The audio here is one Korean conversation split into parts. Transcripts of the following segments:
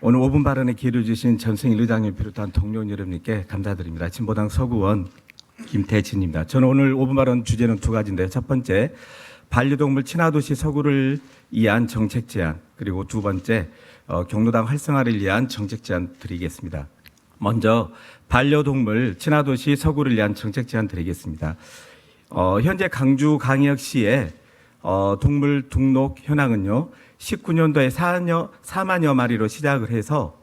오늘 5분 발언에 기회를 주신 전승일 의장님 비롯한 동료 여러분께 감사드립니다. 진보당 서구원 김태진입니다. 저는 오늘 5분 발언 주제는 두 가지인데요. 첫 번째, 반려동물 친화도시 서구를 위한 정책 제안, 그리고 두 번째, 경로당 활성화를 위한 정책 제안 드리겠습니다. 먼저 반려동물 친화도시 서구를 위한 정책 제안 드리겠습니다. 현재 강주광역시의 동물 등록 현황은요, 19년도에 4만여 마리로 시작을 해서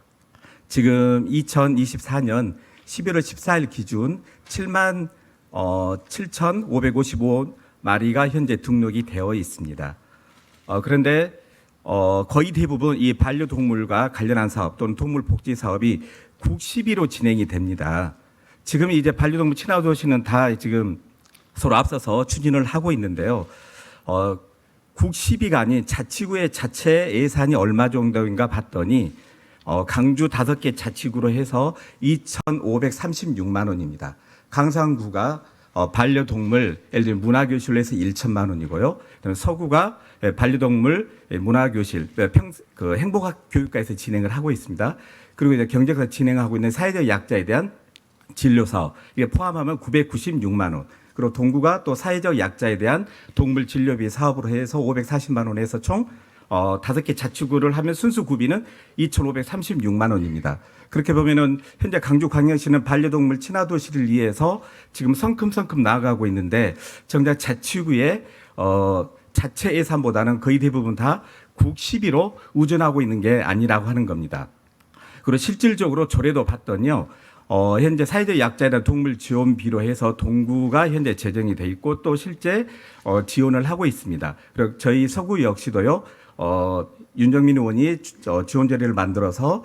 지금 2024년 11월 14일 기준 7만 7,555마리가 현재 등록이 되어 있습니다. 그런데 거의 대부분 이 반려동물과 관련한 사업 또는 동물 복지 사업이 국시비로 진행이 됩니다. 지금 이제 반려동물 친화도시는 다 지금 서로 앞서서 추진을 하고 있는데요. 국시비가 아닌 자치구의 자체 예산이 얼마 정도인가 봤더니 강주 5개 자치구로 해서 2,536만 원입니다. 강상구가 반려동물 예를 들면 문화교실로 해서 1천만 원이고요. 서구가 반려동물 문화교실 행복학 교육과에서 진행을 하고 있습니다. 그리고 이제 경제에서 진행하고 있는 사회적 약자에 대한 진료 사업 이게 포함하면 996만 원. 그리고 동구가 또 사회적 약자에 대한 동물 진료비 사업으로 해서 540만 원에서 총 5개 자치구를 하면 순수 구비는 2,536만 원입니다. 그렇게 보면은 현재 강주광역시는 반려동물 친화도시를 위해서 지금 성큼성큼 나아가고 있는데 정작 자치구의 자체 예산보다는 거의 대부분 다 국시비로 우전하고 있는 게 아니라고 하는 겁니다. 그리고 실질적으로 조례도 봤더니요. 현재 사회적 약자에 대한 동물 지원비로 해서 동구가 현재 제정이 돼 있고 또 실제 지원을 하고 있습니다. 그리고 저희 서구 역시도요. 윤정민 의원이 지원 조례를 만들어서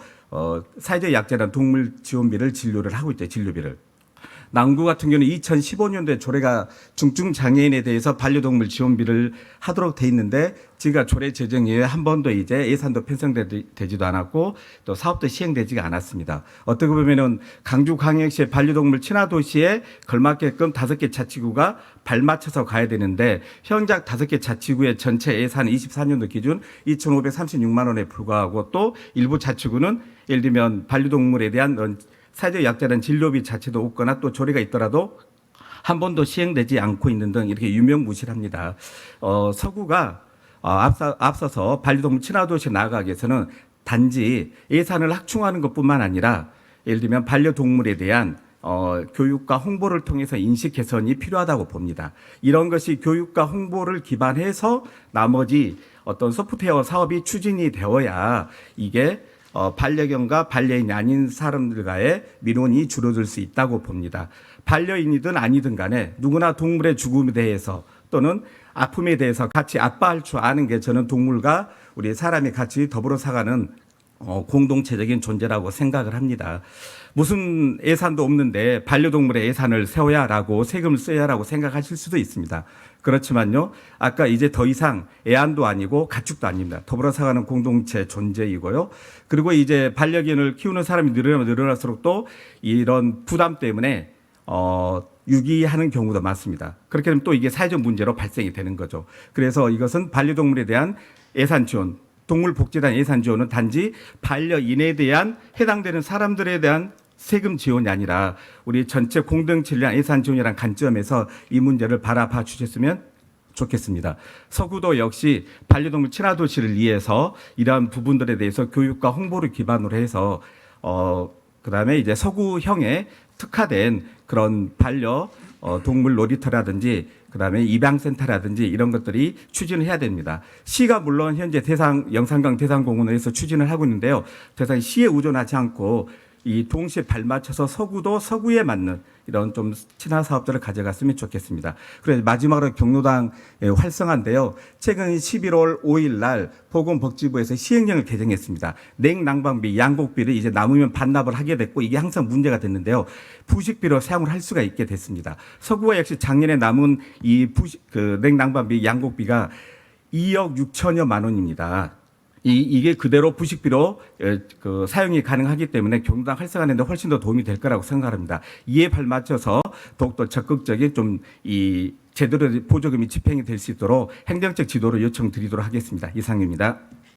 사회적 약자에 대한 동물 지원비를 진료를 하고 있죠. 진료비를. 남구 같은 경우는 2015년도에 조례가 중증 장애인에 대해서 반려동물 지원비를 하도록 돼 있는데 지가 조례 제정 이후에 한 번도 이제 예산도 편성되지도 않았고 또 사업도 시행되지가 않았습니다. 어떻게 보면은 강주광역시의 반려동물 친화도시에 걸맞게끔 5개 자치구가 발맞춰서 가야 되는데 현재 5개 자치구의 전체 예산 24년도 기준 2,536만 원에 불과하고 또 일부 자치구는 예를 들면 반려동물에 대한 사회적 약자는 진료비 자체도 없거나 또 조례가 있더라도 한 번도 시행되지 않고 있는 등 이렇게 유명무실합니다. 서구가 앞서서 반려동물 친화도시에 나아가기 위해서는 단지 예산을 확충하는 것뿐만 아니라 예를 들면 반려동물에 대한 교육과 홍보를 통해서 인식 개선이 필요하다고 봅니다. 이런 것이 교육과 홍보를 기반해서 나머지 어떤 소프트웨어 사업이 추진이 되어야 이게 반려견과 반려인이 아닌 사람들과의 민원이 줄어들 수 있다고 봅니다. 반려인이든 아니든 간에 누구나 동물의 죽음에 대해서 또는 아픔에 대해서 같이 아파할 줄 아는 게 저는 동물과 우리 사람이 같이 더불어 살아가는 공동체적인 존재라고 생각을 합니다. 무슨 예산도 없는데 반려동물의 예산을 세워야라고 세금을 써야라고 생각하실 수도 있습니다. 그렇지만요, 아까 이제 더 이상 애완도 아니고 가축도 아닙니다. 더불어 살아가는 공동체 존재이고요. 그리고 이제 반려견을 키우는 사람이 늘어나면 늘어날수록 또 이런 부담 때문에 유기하는 경우도 많습니다. 그렇게 되면 또 이게 사회적 문제로 발생이 되는 거죠. 그래서 이것은 반려동물에 대한 예산 지원, 동물 복지에 대한 예산 지원은 단지 반려인에 대한 해당되는 사람들에 대한 세금 지원이 아니라 우리 전체 공동체를 위한 예산 지원이라는 관점에서 이 문제를 바라봐 주셨으면 좋겠습니다. 서구도 역시 반려동물 친화도시를 위해서 이러한 부분들에 대해서 교육과 홍보를 기반으로 해서 그다음에 이제 서구형의 특화된 그런 동물 놀이터라든지 그다음에 입양센터라든지 이런 것들이 추진을 해야 됩니다. 시가 물론 현재 영산강 대상공원에서 추진을 하고 있는데요. 대상 시에 의존하지 않고 이 동시에 발맞춰서 서구도 서구에 맞는 이런 좀 친화 사업들을 가져갔으면 좋겠습니다. 그래서 마지막으로 경로당 활성화인데요. 최근 11월 5일 날 보건복지부에서 시행령을 개정했습니다. 냉난방비, 양곡비를 이제 남으면 반납을 하게 됐고 이게 항상 문제가 됐는데요. 부식비로 사용을 할 수가 있게 됐습니다. 서구가 역시 작년에 남은 이 냉난방비, 양곡비가 2억 6천여만 원입니다. 이게 그대로 부식비로 사용이 가능하기 때문에 경로당 활성화하는데 훨씬 더 도움이 될 거라고 생각합니다. 이에 발맞춰서 더욱더 적극적인 제대로 보조금이 집행이 될 수 있도록 행정적 지도를 요청드리도록 하겠습니다. 이상입니다.